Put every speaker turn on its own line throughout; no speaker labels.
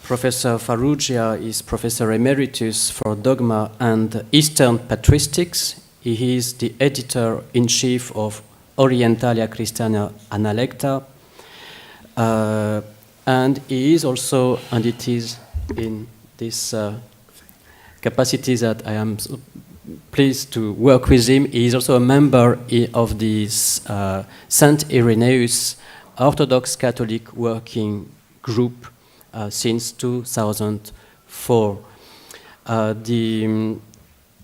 Professor Farrugia is Professor Emeritus for Dogma and Eastern Patristics. He is the Editor-in-Chief of Orientalia Christiana Analecta, and he is also, and it is in this capacity that I am so pleased to work with him. He is also a member of the Saint Irenaeus Orthodox Catholic Working Group since 2004. The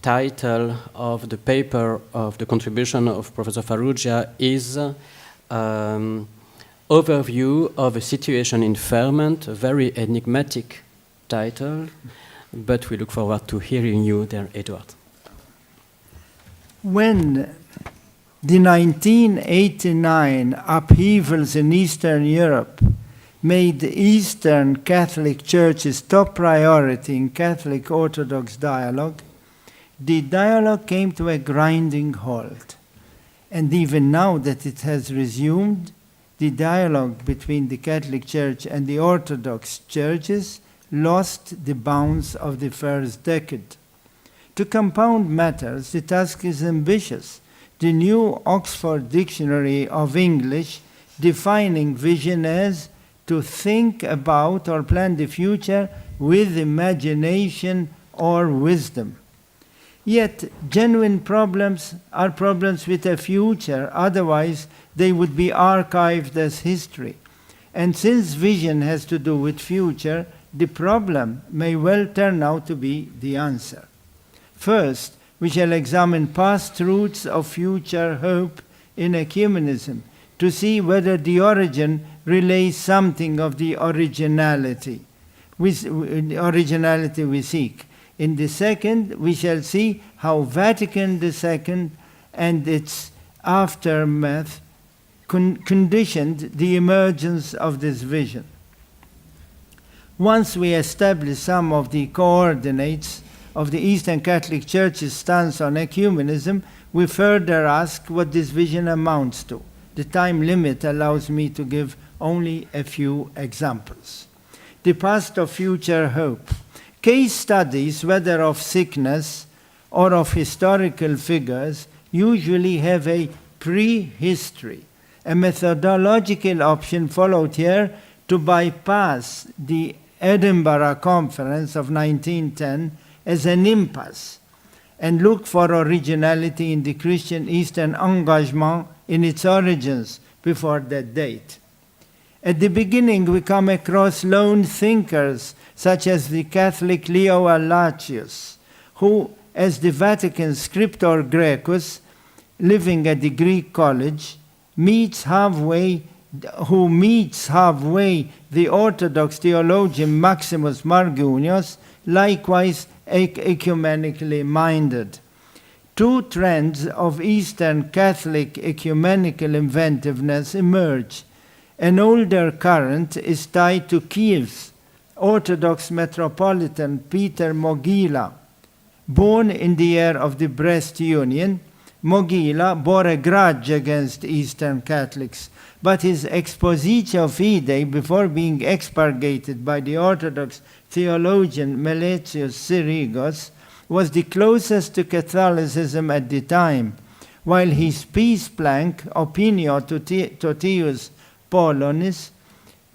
title of the paper of the contribution of Professor Farrugia is Overview of a Situation in Ferment, a very enigmatic title, but we look forward to hearing you there, Edward.
When the 1989 upheavals in Eastern Europe made the Eastern Catholic Church's top priority in Catholic Orthodox dialogue, the dialogue came to a grinding halt. And even now that it has resumed, the dialogue between the Catholic Church and the Orthodox churches lost the bounds of the first decade. To compound matters, the task is ambitious. The new Oxford Dictionary of English defining vision as to think about or plan the future with imagination or wisdom. Yet, genuine problems are problems with a future, otherwise they would be archived as history. And since vision has to do with future, the problem may well turn out to be the answer. First, we shall examine past roots of future hope in ecumenism to see whether the origin relays something of the originality we seek. In the second, we shall see how Vatican II and its aftermath conditioned the emergence of this vision. Once we establish some of the coordinates of the Eastern Catholic Church's stance on ecumenism, we further ask what this vision amounts to. The time limit allows me to give only a few examples. The past of future hope. Case studies, whether of sickness or of historical figures, usually have a prehistory. A methodological option followed here to bypass the Edinburgh Conference of 1910 as an impasse and look for originality in the Christian Eastern engagement in its origins before that date. At the beginning, we come across lone thinkers such as the Catholic Leo Alacius, who, as the Vatican Scriptor Grecus, living at the Greek college, meets halfway the Orthodox theologian Maximus Margunius, likewise ecumenically minded. Two trends of Eastern Catholic ecumenical inventiveness emerge. An older current is tied to Kiev's Orthodox Metropolitan Peter Mogila. Born in the year of the Brest Union, Mogila bore a grudge against Eastern Catholics, but his Expositio Fidei, before being expurgated by the Orthodox theologian Meletius Sirigos, was the closest to Catholicism at the time, while his peace plank, Opinio Totius Polonis,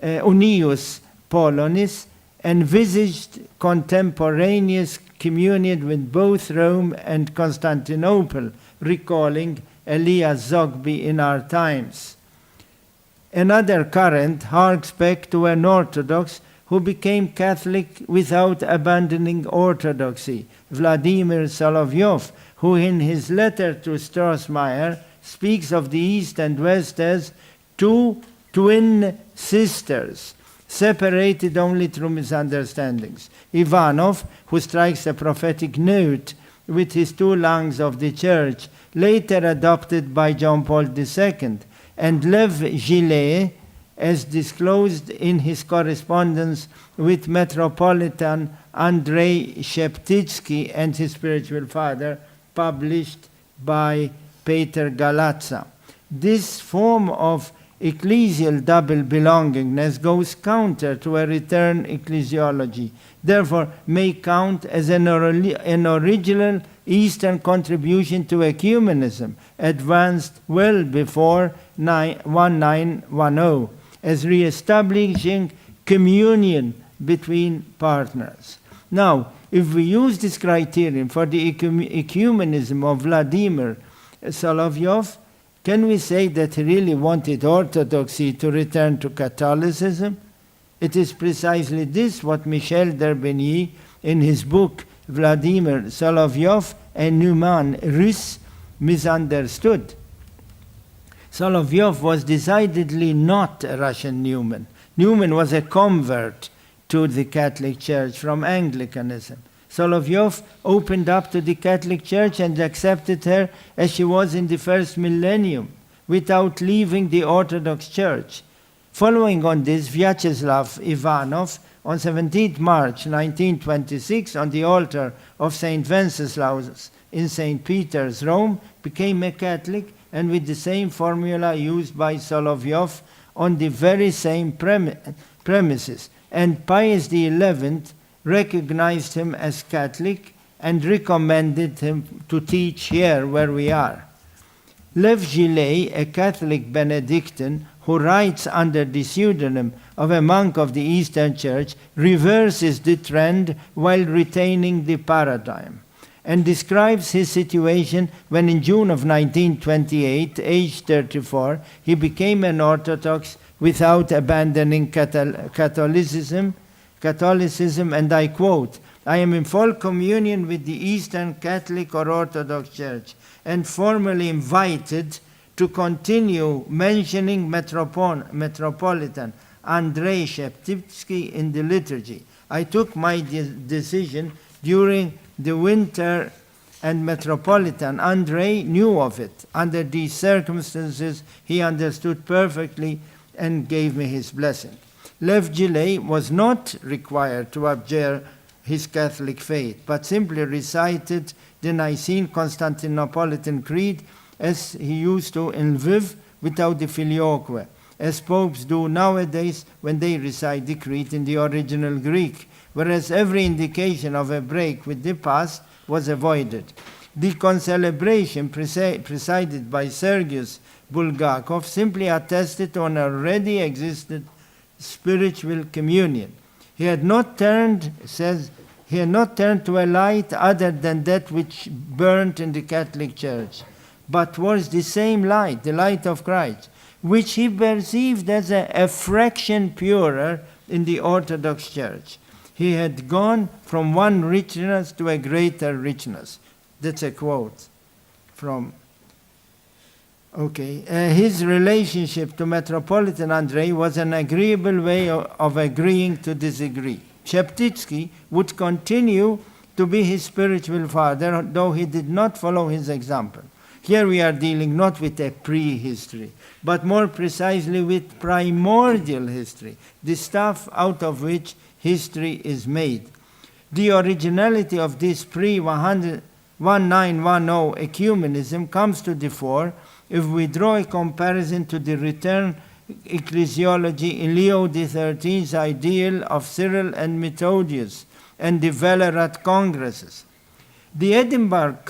Unius Polonis, envisaged contemporaneous communion with both Rome and Constantinople, recalling Elias Zogby in our times. Another current harks back to an Orthodox who became Catholic without abandoning orthodoxy, Vladimir Solovyov, who in his letter to Strossmayer speaks of the East and West as two twin sisters, separated only through misunderstandings. Ivanov, who strikes a prophetic note with his two lungs of the Church, later adopted by John Paul II, and Lev Gillet, as disclosed in his correspondence with Metropolitan Andrei Sheptitsky and his spiritual father, published by Peter Galatza. This form of ecclesial double belongingness goes counter to a return ecclesiology, therefore may count as an original Eastern contribution to ecumenism, advanced well before 1910, as re-establishing communion between partners. Now, if we use this criterion for the ecumenism of Vladimir Solovyov, can we say that he really wanted Orthodoxy to return to Catholicism? It is precisely this what Michel d'Herbigny, in his book Vladimir Solovyov, un humain russe, misunderstood. Solovyov was decidedly not a Russian Newman. Newman was a convert to the Catholic Church from Anglicanism. Solovyov opened up to the Catholic Church and accepted her as she was in the first millennium, without leaving the Orthodox Church. Following on this, Vyacheslav Ivanov, on 17 March 1926, on the altar of St. Wenceslaus in St. Peter's, Rome, became a Catholic, and with the same formula used by Solovyov on the very same premises. And Pius XI recognized him as Catholic and recommended him to teach here where we are. Lev Gillet, a Catholic Benedictine who writes under the pseudonym of a monk of the Eastern Church, reverses the trend while retaining the paradigm, and describes his situation when in June of 1928, aged 34, he became an Orthodox without abandoning Catholicism, and I quote, "I am in full communion with the Eastern Catholic or Orthodox Church, and formally invited to continue mentioning Metropolitan Andrei Sheptytsky in the liturgy. I took my decision during the winter, and Metropolitan Andrei knew of it. Under these circumstances, he understood perfectly and gave me his blessing." Lev Gillet was not required to abjure his Catholic faith, but simply recited the Nicene Constantinopolitan Creed as he used to in Lviv without the filioque, as popes do nowadays when they recite the creed in the original Greek, whereas every indication of a break with the past was avoided. The concelebration presided by Sergius Bulgakov simply attested on already existed spiritual communion. He had not turned to a light other than that which burnt in the Catholic Church, but was the same light, the light of Christ, which he perceived as a fraction purer in the Orthodox Church. He had gone from one richness to a greater richness. That's a quote from. His relationship to Metropolitan Andrei was an agreeable way of agreeing to disagree. Sheptytsky would continue to be his spiritual father, though he did not follow his example. Here we are dealing not with a prehistory, but more precisely with primordial history, the stuff out of which history is made. The originality of this pre-1910 ecumenism comes to the fore if we draw a comparison to the return ecclesiology in Leo XIII's ideal of Cyril and Methodius and the Velerat congresses. The Edinburgh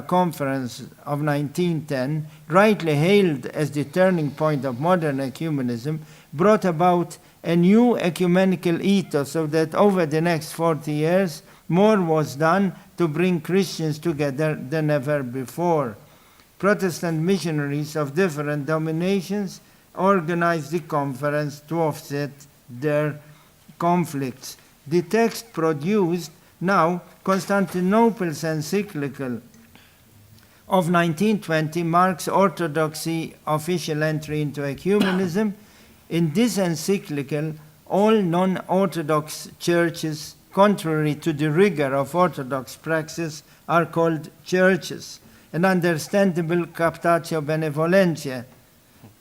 Conference of 1910, rightly hailed as the turning point of modern ecumenism, brought about a new ecumenical ethos, so that over the next 40 years, more was done to bring Christians together than ever before. Protestant missionaries of different denominations organized the conference to offset their conflicts. The text produced now, Constantinople's encyclical of 1920 marks Orthodoxy official entry into ecumenism. In this encyclical, all non-Orthodox churches, contrary to the rigor of Orthodox praxis, are called churches. An understandable captatio benevolentiae.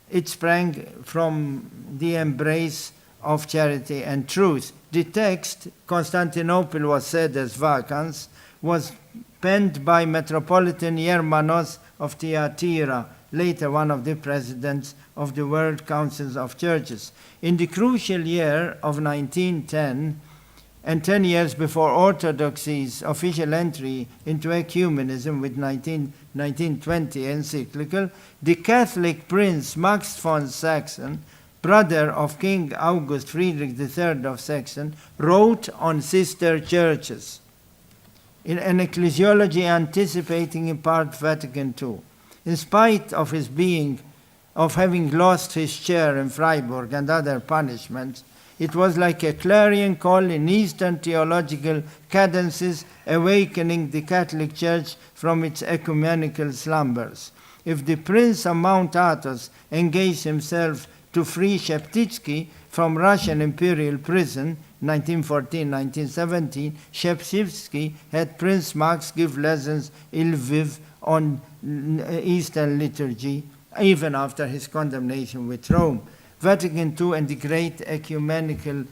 It sprang from the embrace of charity and truth. The text, Constantinople was said as vacans, was penned by Metropolitan Yermanos of Thyatira, later one of the presidents of the World Councils of Churches. In the crucial year of 1910, and 10 years before Orthodoxy's official entry into ecumenism with 1920 encyclical, the Catholic Prince Max von Saxon, brother of King August Friedrich III of Saxon, wrote on sister churches in an ecclesiology anticipating in part Vatican II. In spite of having lost his chair in Freiburg and other punishments, it was like a clarion call in Eastern theological cadences, awakening the Catholic Church from its ecumenical slumbers. If the Prince of Mount Athos engaged himself to free Sheptytsky from Russian imperial prison, 1914-1917, Sheptytsky had Prince Max give lessons in Lviv on Eastern liturgy, even after his condemnation with Rome. Vatican II and the great ecumenical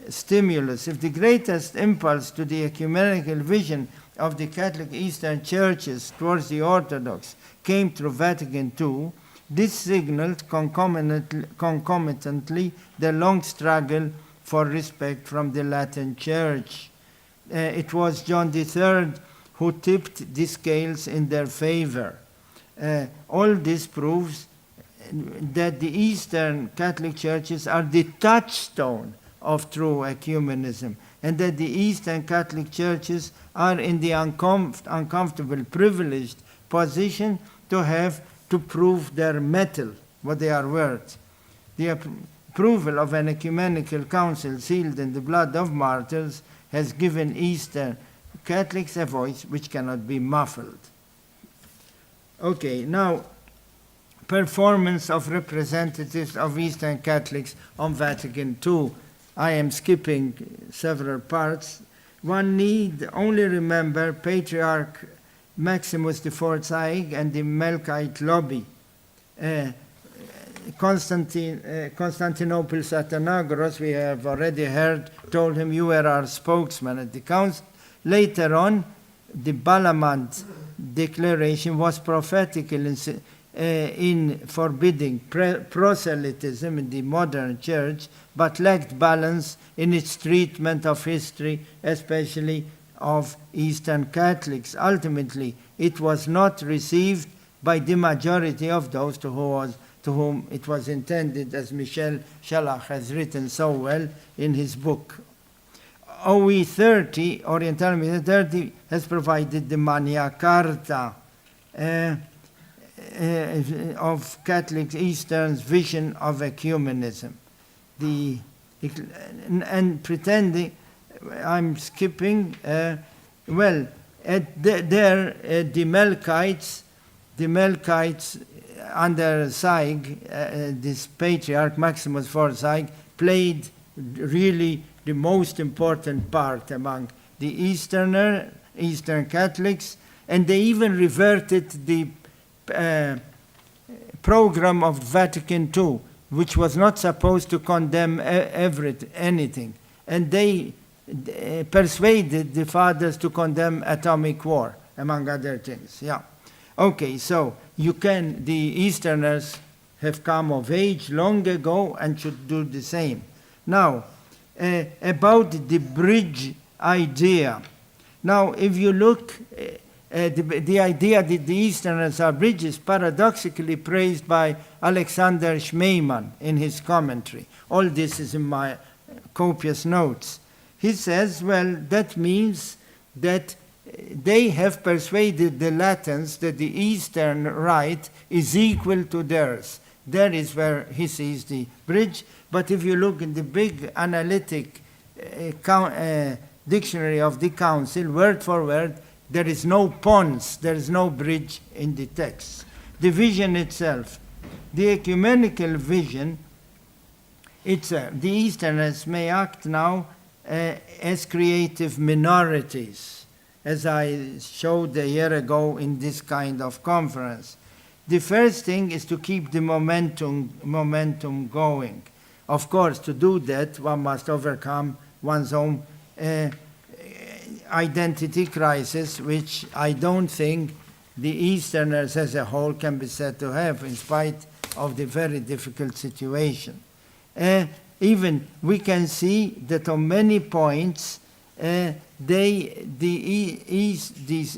stimulus. If the greatest impulse to the ecumenical vision of the Catholic Eastern churches towards the Orthodox came through Vatican II, this signaled concomitantly the long struggle for respect from the Latin Church. It was John III who tipped the scales in their favor. All this proves that the Eastern Catholic churches are the touchstone of true ecumenism, and that the Eastern Catholic churches are in the uncomfortable, privileged position to have to prove their mettle, what they are worth. The approval of an ecumenical council sealed in the blood of martyrs has given Eastern Catholics a voice which cannot be muffled. Okay, now, performance of representatives of Eastern Catholics on Vatican II. I am skipping several parts. One need only remember Patriarch Maximus IV Zaig and the Melkite lobby. Constantinople Athenagoras, we have already heard, told him, "You were our spokesman at the council." Later on, the Balamand declaration was prophetical in forbidding proselytism in the modern church, but lacked balance in its treatment of history, especially of Eastern Catholics. Ultimately, it was not received by the majority of those to whom it was intended, as Michel Chalach has written so well in his book. OE 30, Oriental Media 30, has provided the Magna Carta of Catholic Eastern's vision of ecumenism. And pretending, I'm skipping, the Melkites under Zaig, this Patriarch Maximus IV Zaig, played really the most important part among the Eastern Catholics, and they even reverted the program of Vatican II, which was not supposed to condemn anything. And they persuaded the fathers to condemn atomic war, among other things. Yeah. Okay, so the Easterners have come of age long ago and should do the same. Now, about the bridge idea. Now, if you look, the idea that the Easterners are bridges, paradoxically praised by Alexander Schmemann in his commentary. All this is in my copious notes. He says, well, that means that they have persuaded the Latins that the Eastern rite is equal to theirs. That is where he sees the bridge. But if you look in the big analytic dictionary of the Council, word for word, there is no pons, there is no bridge in the text. The vision itself, the ecumenical vision, the Easterners may act now as creative minorities, as I showed a year ago in this kind of conference. The first thing is to keep the momentum going. Of course, to do that, one must overcome one's own identity crisis, which I don't think the Easterners as a whole can be said to have, in spite of the very difficult situation. Even we can see that on many points, these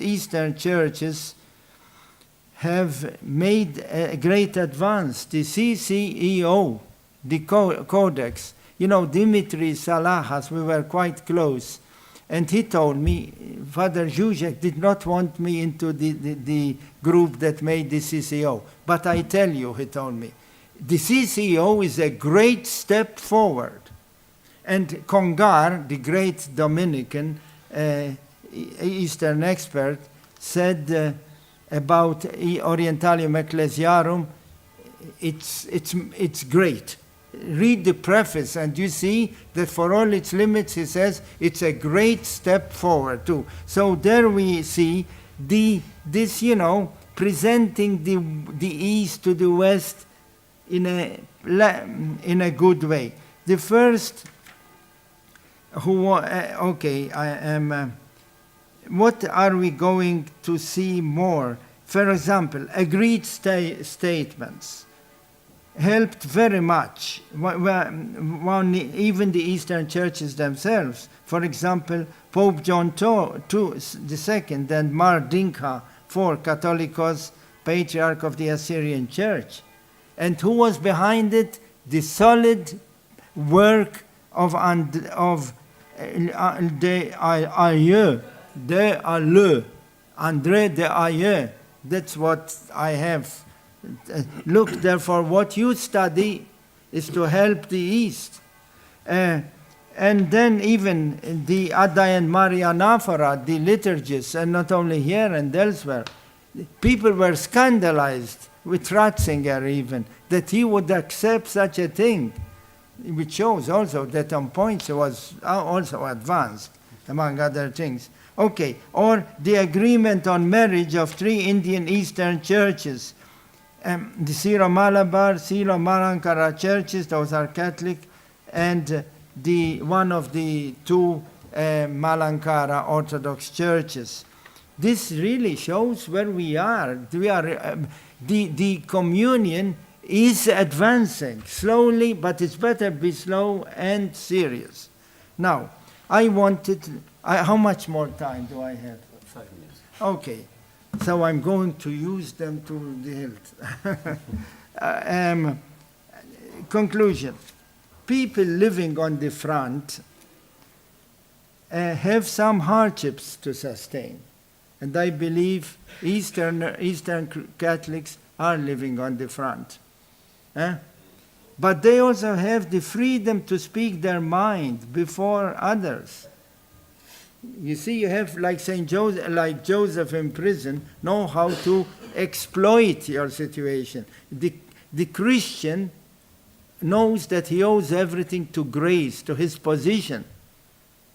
Eastern churches have made a great advance. The CCEO, the Codex, Dimitri Salahas, we were quite close. And he told me, Father Zuzek did not want me into the group that made the CCO. But I tell you, he told me, the CCO is a great step forward. And Congar, the great Dominican Eastern expert, said about Orientalium Ecclesiarum, it's great. Read the preface and you see that for all its limits, he says, it's a great step forward too. So there we see this, presenting the East to the West in a good way. The first what are we going to see more? For example, agreed statements helped very much, even the Eastern churches themselves. For example, Pope John II and Mar Dinka IV, Catholicos, Patriarch of the Assyrian Church. And who was behind it? The solid work of André de Aïeux. That's what I have. Look, therefore, what you study is to help the East. And then even the Adda and Maria Naphora, the liturgists, and not only here and elsewhere, people were scandalized with Ratzinger even, that he would accept such a thing, which shows also that on points he was also advanced, among other things. Okay, or the agreement on marriage of 3 Indian Eastern churches, the Syro-Malabar, Syro-Malankara churches, those are Catholic, and one of the 2 Malankara Orthodox churches. This really shows where we are. The communion is advancing slowly, but it's better be slow and serious. Now, how much more time do I have?
5 minutes.
Okay, so I'm going to use them to the hilt. Conclusion. People living on the front have some hardships to sustain. And I believe Eastern Catholics are living on the front. But they also have the freedom to speak their mind before others. You see, you have, like Joseph in prison, know how to exploit your situation. The Christian knows that he owes everything to grace, to his position,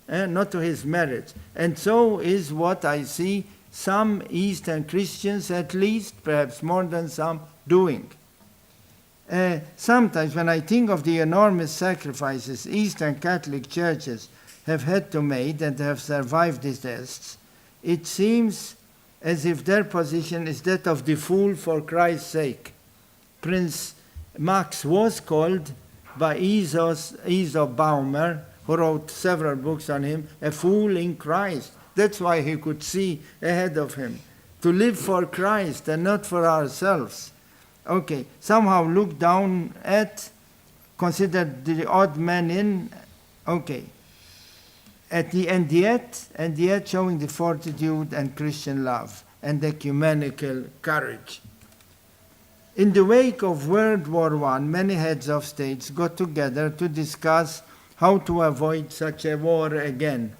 not to his merits. And so is what I see some Eastern Christians, at least, perhaps more than some, doing. Sometimes when I think of the enormous sacrifices Eastern Catholic churches have had to make and have survived these tests, it seems as if their position is that of the fool for Christ's sake. Prince Max was called by Aesop Baumer, who wrote several books on him, a fool in Christ. That's why he could see ahead of him. To live for Christ and not for ourselves. Okay, somehow look down at, consider the odd man in, okay. And yet showing the fortitude and Christian love and ecumenical courage. In the wake of World War I, many heads of states got together to discuss how to avoid such a war again.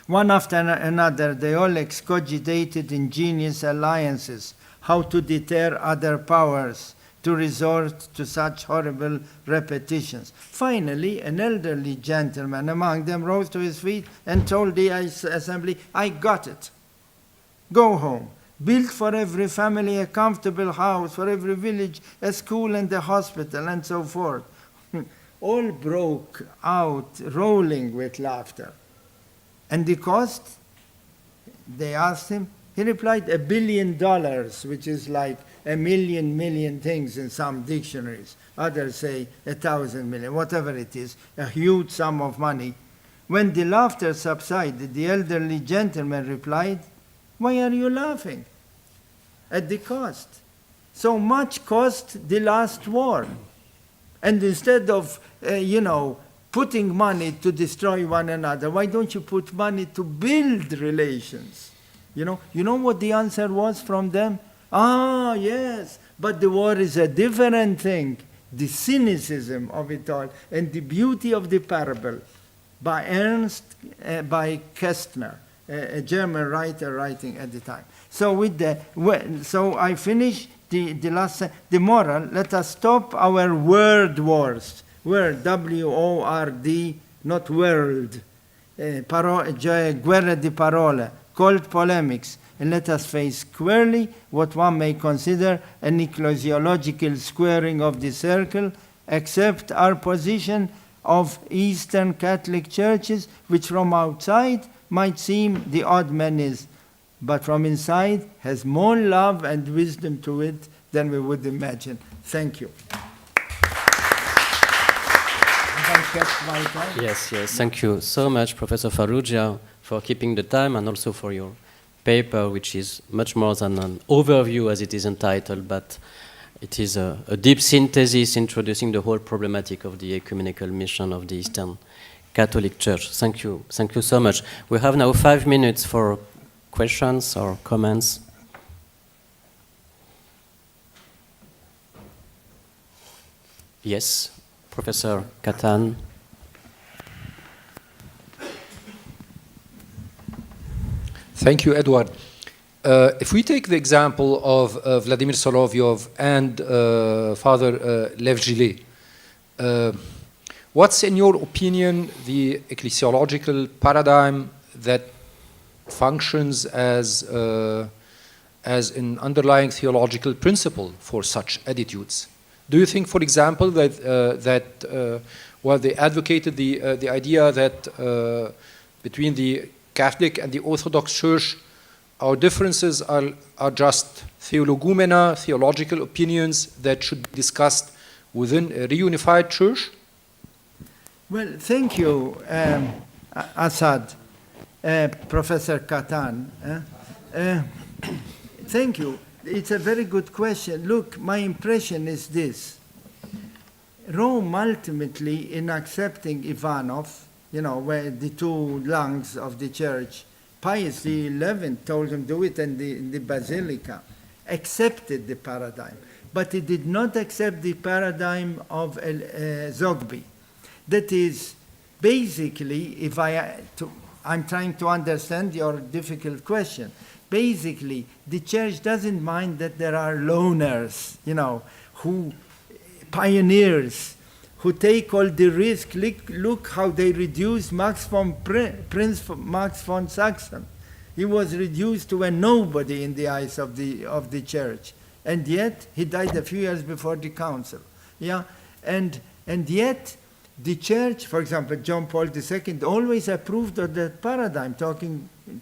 One after another, they all excogitated ingenious alliances, how to deter other powers to resort to such horrible repetitions. Finally, an elderly gentleman among them rose to his feet and told the assembly, I got it. Go home. Build for every family a comfortable house, for every village a school and a hospital, and so forth. All broke out, rolling with laughter. And the cost? They asked him. He replied, $1 billion, which is like a million things in some dictionaries. Others say 1,000 million, whatever it is, a huge sum of money. When the laughter subsided, the elderly gentleman replied, "Why are you laughing? At the cost. So much cost the last war. And instead of, putting money to destroy one another, why don't you put money to build relations?" You know what the answer was from them? Ah, yes, but the war is a different thing. The cynicism of it all and the beauty of the parable by by Kästner, a German writer writing at the time. So so I finish the moral. Let us stop our word wars. Word, W-O-R-D, not world. Guerra di parole, cold polemics. And let us face squarely what one may consider an ecclesiological squaring of the circle, accept our position of Eastern Catholic churches, which from outside might seem the odd man is, but from inside has more love and wisdom to it than we would imagine. Thank you. Have I kept my time?
Yes. Thank you so much, Professor Farrugia, for keeping the time and also for your paper, which is much more than an overview as it is entitled, but it is a deep synthesis introducing the whole problematic of the ecumenical mission of the Eastern Catholic Church. Thank you so much. We have now 5 minutes for questions or comments. Yes, Professor Katan.
Thank you, Edward. If we take the example of Vladimir Solovyov and Father Lev Gillet, what's, in your opinion, the ecclesiological paradigm that functions as an underlying theological principle for such attitudes? Do you think, for example, that they advocated the idea that between the Catholic and the Orthodox Church, our differences are just theologumena, theological opinions that should be discussed within a reunified church?
Well, thank you, Assad, Professor Katan. Thank you. It's a very good question. Look, my impression is this. Rome ultimately, in accepting Ivanov, where the two lungs of the church, Pius XI told him do it in the Basilica, accepted the paradigm. But he did not accept the paradigm of Zogby. That is, basically, if I'm trying to understand your difficult question. Basically, the church doesn't mind that there are loners, pioneers, who take all the risk. Look how they reduced Prince Max von Saxon. He was reduced to a nobody in the eyes of the church. And yet, he died a few years before the council. Yeah, and yet, the church, for example, John Paul II, always approved of that paradigm,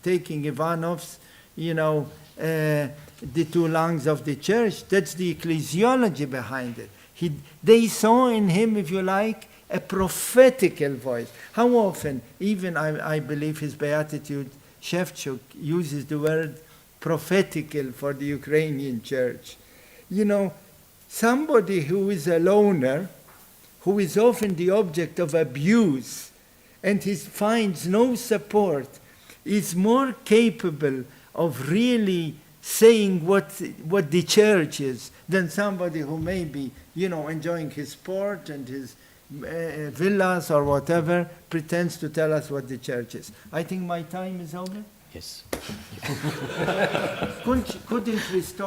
taking Ivanov's, the two lungs of the church. That's the ecclesiology behind it. They saw in him, if you like, a prophetical voice. How often, even I believe his Beatitude, Shevchuk uses the word prophetical for the Ukrainian church. Somebody who is a loner, who is often the object of abuse, and he finds no support, is more capable of really saying what the church is than somebody who may be, enjoying his sport and his villas or whatever, pretends to tell us what the church is. I think my time is over.
Yes.
Couldn't we stop?